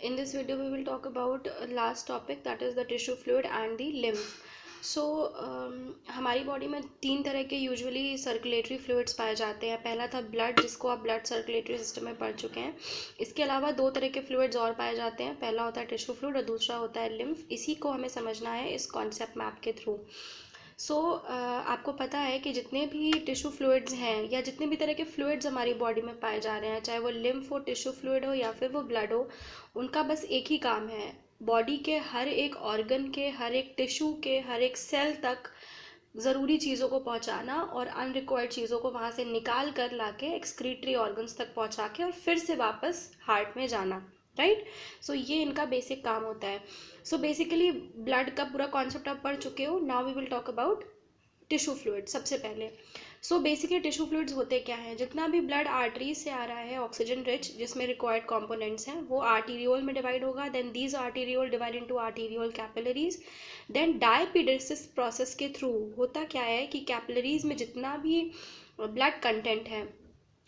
In this video we will talk about last topic, that is the tissue fluid and the lymph. So हमारी body में 3 तरह के usually circulatory fluids पाए जाते हैं. पहला था ब्लड, जिसको आप ब्लड सर्कुलेटरी सिस्टम में पढ़ चुके हैं. इसके अलावा 2 तरह के फ्लूइड्स और पाए जाते हैं. पहला होता है टिश्यू फ्लूइड और दूसरा होता है लिम्फ. इसी को हमें समझना है इस कॉन्सेप्ट मैप के थ्रू. आपको पता है कि जितने भी टिश्यू फ्लूइड्स हैं या जितने भी तरह के फ्लूइड्स हमारी बॉडी में पाए जा रहे हैं, चाहे वो लिम्फ हो, टिश्यू फ्लूइड हो या फिर वो ब्लड हो, उनका बस एक ही काम है, बॉडी के हर एक ऑर्गन के, हर एक टिश्यू के, हर एक सेल तक ज़रूरी चीज़ों को पहुंचाना और अनरिक्वायर्ड चीज़ों को वहाँ से निकाल कर लाके एक्सक्रीटरी ऑर्गन्स तक पहुंचा के और फिर से वापस हार्ट में जाना. राइट. सो ये इनका बेसिक काम होता है. सो बेसिकली ब्लड का पूरा कॉन्सेप्ट आप पढ़ चुके हो. Now we will talk about tissue fluid. सबसे पहले बेसिकली टिश्यू फ्लूइड्स होते क्या हैं? जितना भी ब्लड आर्टरीज से आ रहा है ऑक्सीजन रिच, जिसमें रिक्वायर्ड कंपोनेंट्स हैं, वो आर्टीरियोल में डिवाइड होगा. Then these arteriole divide into arteriole capillaries. Then diapedesis process के थ्रू होता क्या है कि कैपिलरीज में जितना भी ब्लड कंटेंट है,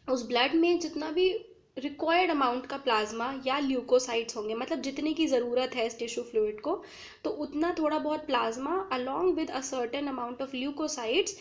उस ब्लड में जितना भी रिक्वायर्ड अमाउंट का प्लाज्मा या ल्यूकोसाइट्स होंगे, मतलब जितने की ज़रूरत है इस टिश्यू फ्लूइड को, तो उतना थोड़ा बहुत plasma along with a certain amount of leucocytes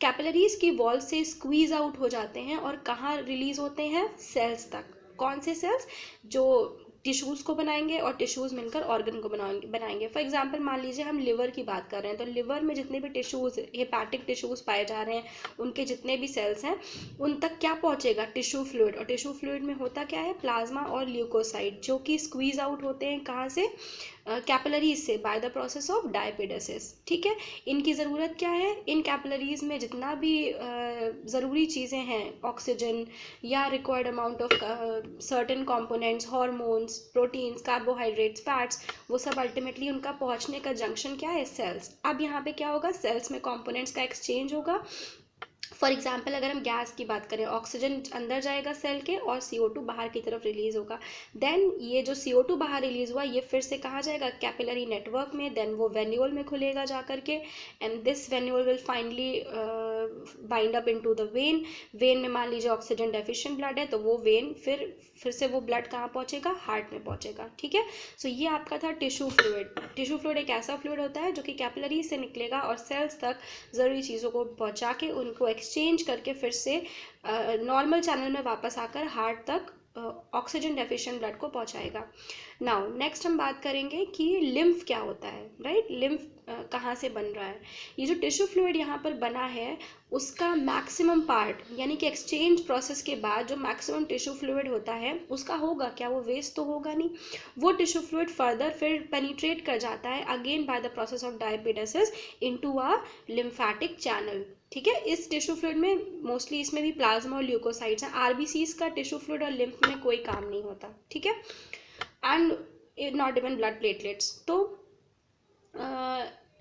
capillaries की वॉल से स्क्वीज आउट हो जाते हैं और कहाँ रिलीज होते हैं? सेल्स तक. कौन से सेल्स? जो टिश्यूज़ को बनाएंगे और टिश्यूज़ मिलकर ऑर्गन को बनाएंगे. फॉर एग्जांपल मान लीजिए हम लिवर की बात कर रहे हैं, तो लिवर में जितने भी टिश्यूज़, हेपाटिक टिश्यूज़ पाए जा रहे हैं, उनके जितने भी सेल्स हैं, उन तक क्या पहुंचेगा? Tissue fluid. और टिश्यू फ्लूइड में होता क्या है? प्लाज्मा और ल्यूकोसाइट, जो कि स्क्वीज आउट होते हैं कहाँ से? कैपिलरीज से, बाय द प्रोसेस ऑफ डायपिडेसिस. ठीक है. इनकी ज़रूरत क्या है? इन कैपिलरीज में जितना भी ज़रूरी चीज़ें हैं, ऑक्सीजन या required amount of certain components, hormones, proteins, carbohydrates, fats, वो सब अल्टीमेटली उनका पहुंचने का जंक्शन क्या है? सेल्स. अब यहाँ पे क्या होगा? सेल्स में कंपोनेंट्स का एक्सचेंज होगा. फॉर एग्जाम्पल अगर हम गैस की बात करें, ऑक्सीजन अंदर जाएगा सेल के और CO2 बाहर की तरफ रिलीज होगा. देन ये जो CO2 बाहर रिलीज हुआ, ये फिर से कहाँ जाएगा? कैपिलरी नेटवर्क में. देन वो वेन्यूल में खुलेगा जा करके, and this venule will finally bind up into the when. When में मान लीजिए ऑक्सीजन डेफिशिएंट ब्लड है, तो वो वेन फिर से वो ब्लड कहाँ पहुँचेगा? हार्ट में पहुँचेगा. ठीक है. सो ये आपका था टिश्यू फ्लूइड. टिश्यू फ्लूइड एक ऐसा फ्लूइड होता है जो कि कैपिलरी से निकलेगा और सेल्स तक ज़रूरी चीज़ों को पहुँचा के उनको एक्सचेंज करके फिर से नॉर्मल चैनल में वापस आकर हार्ट तक ऑक्सीजन डेफिशिएंट ब्लड को पहुंचाएगा. नाउ नेक्स्ट हम बात करेंगे कि लिम्फ क्या होता है. राइट. लिम्फ कहाँ से बन रहा है? ये जो टिश्यू फ्लूइड यहाँ पर बना है, उसका मैक्सिमम पार्ट, यानी कि एक्सचेंज प्रोसेस के बाद जो मैक्सिमम टिश्यू फ्लूइड होता है, उसका होगा क्या? वो वेस्ट तो होगा नहीं. वो टिश्यू फ्लूइड फर्दर फिर पेनिट्रेट कर जाता है again by the process of diapedesis into a lymphatic channel. ठीक है. इस टिश्यू फ्लूइड में मोस्टली इसमें भी प्लाज्मा और ल्यूकोसाइट्स हैं. आरबीसीज का टिश्यू फ्लूइड और लिम्फ में कोई काम नहीं होता. ठीक है. And not even blood platelets. तो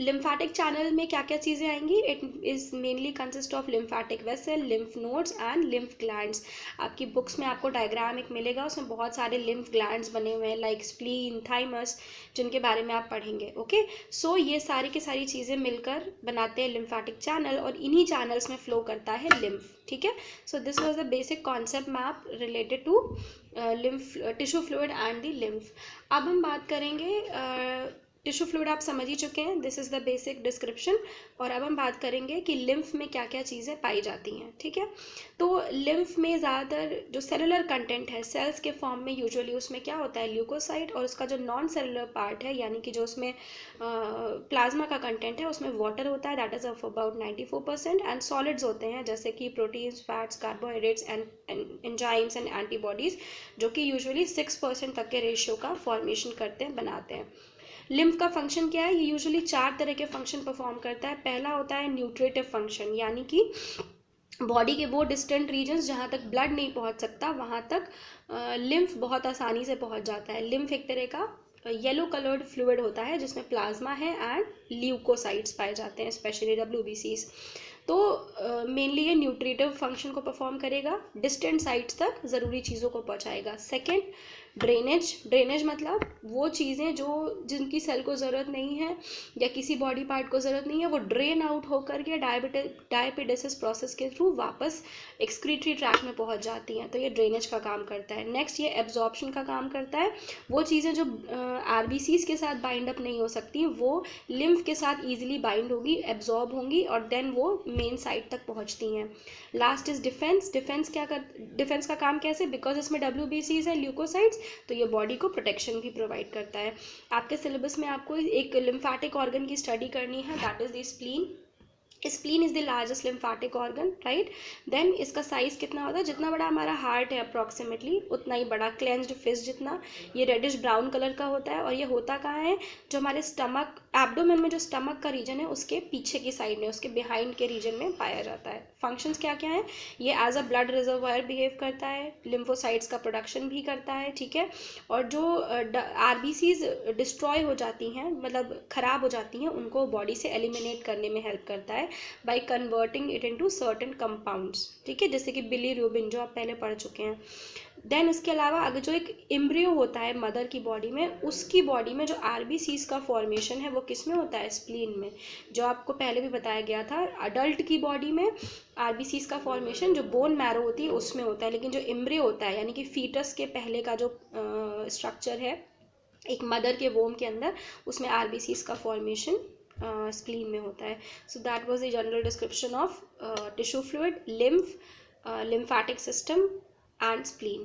लिम्फेटिक चैनल में क्या क्या चीज़ें आएंगी? It is mainly consist of lymphatic vessel, lymph nodes and lymph glands. आपकी बुक्स में आपको डायग्राम एक मिलेगा, उसमें बहुत सारे लिम्फ ग्लैंड्स बने हुए हैं, लाइक स्प्लीन, थाइमस, जिनके बारे में आप पढ़ेंगे. ओके. सो ये सारी की सारी चीज़ें मिलकर बनाते हैं लिम्फेटिक चैनल, और इन्हीं चैनल्स में फ्लो करता है लिम्फ. ठीक है. So this was the basic concept map related to lymph, tissue fluid and the lymph. अब हम बात करेंगे, टिश्यू फ्लूइड आप समझ ही चुके हैं, this is the basic description. और अब हम बात करेंगे कि लिम्फ में क्या क्या चीज़ें पाई जाती हैं. ठीक है. तो लिम्फ में ज़्यादातर जो सेलुलर कंटेंट है, सेल्स के फॉर्म में यूजुअली उसमें क्या होता है? ल्यूकोसाइट. और उसका जो नॉन सेलुलर पार्ट है, यानी कि जो उसमें प्लाज्मा का कंटेंट है, उसमें वाटर होता है, that is of about 94%. And solids होते हैं जैसे कि proteins, fats, carbohydrates and enzymes and antibodies, जो कि यूजुअली 6% तक के रेशियो का फॉर्मेशन करते हैं, बनाते हैं. लिम्फ का फंक्शन क्या है? ये यूजुअली 4 तरह के फंक्शन परफॉर्म करता है. पहला होता है न्यूट्रिटिव फंक्शन, यानी कि बॉडी के वो डिस्टेंट रीजन्स जहाँ तक ब्लड नहीं पहुँच सकता, वहाँ तक लिम्फ बहुत आसानी से पहुँच जाता है. लिम्फ एक तरह का येलो कलर्ड फ्लूइड होता है जिसमें प्लाज्मा है एंड ल्यूकोसाइट्स पाए जाते हैं, स्पेशली WBCs. तो मेनली ये न्यूट्रिटिव फंक्शन को परफॉर्म करेगा, डिस्टेंट साइट्स तक ज़रूरी चीज़ों को पहुँचाएगा. सेकेंड, ड्रेनेज मतलब वो चीज़ें जो जिनकी सेल को ज़रूरत नहीं है या किसी बॉडी पार्ट को ज़रूरत नहीं है, वो ड्रेन आउट होकर के डायपिडेसिस प्रोसेस के थ्रू वापस एक्सक्रीटरी ट्रैक में पहुंच जाती हैं, तो ये ड्रेनेज का काम करता है। नेक्स्ट ये एब्जॉर्प्शन का काम करता है। वो चीज़ें जो आरबीसीज के साथ बाइंड अप नहीं हो सकती वो लिम्फ के साथ ईजिली बाइंड होगी, एब्जॉर्ब होंगी और देन वो मेन साइट तक पहुंचती हैं। Last is defence. डिफेंस का काम कैसे, बिकॉज इसमें WBCs है, ल्यूकोसाइट्स, तो ये बॉडी को प्रोटेक्शन भी प्रोवाइड करता है। आपके सिलेबस में आपको एक लिम्फेटिक ऑर्गन की स्टडी करनी है, that is the spleen. Spleen is the largest lymphatic organ, right. Then इसका साइज कितना होता है, जितना बड़ा हमारा हार्ट है अप्रॉक्सीमेटली उतना ही बड़ा, क्लेंज्ड फिस्ट जितना। ये रेडिश ब्राउन कलर का होता है और ये होता कहाँ है, जो हमारे स्टमक एब्डोमेन में जो स्टमक का रीजन है उसके पीछे की साइड में, उसके बिहाइंड के रीजन में पाया जाता है। फंक्शंस क्या क्या है, ये as a blood reservoir behave करता है, लिम्फोसाइट्स का प्रोडक्शन भी करता है, ठीक है। और जो आरबीसीज डिस्ट्रॉय हो जाती हैं, मतलब ख़राब हो जाती हैं, उनको बॉडी से एलिमिनेट करने में हेल्प करता है by converting it into certain compounds, ठीक है, जैसे कि बिलीरुबिन जो आप पहले पढ़ चुके हैं। देन इसके अलावा अगर जो एक एम्ब्रियो होता है मदर की बॉडी में, उसकी बॉडी में जो आरबीसीज का फॉर्मेशन है वो किस में होता है, स्प्लीन में। जो आपको पहले भी बताया गया था, अडल्ट की बॉडी में आरबीसीज का फॉर्मेशन जो बोन मैरो होती है उसमें होता है, लेकिन जो एम्ब्रियो होता है यानी कि फीटस के पहले का जो स्ट्रक्चर है एक मदर के वोम के अंदर, उसमें आरबीसीज का फॉर्मेशन स्प्लीन में होता है। So that was the general description of tissue fluid, lymphatic system and spleen.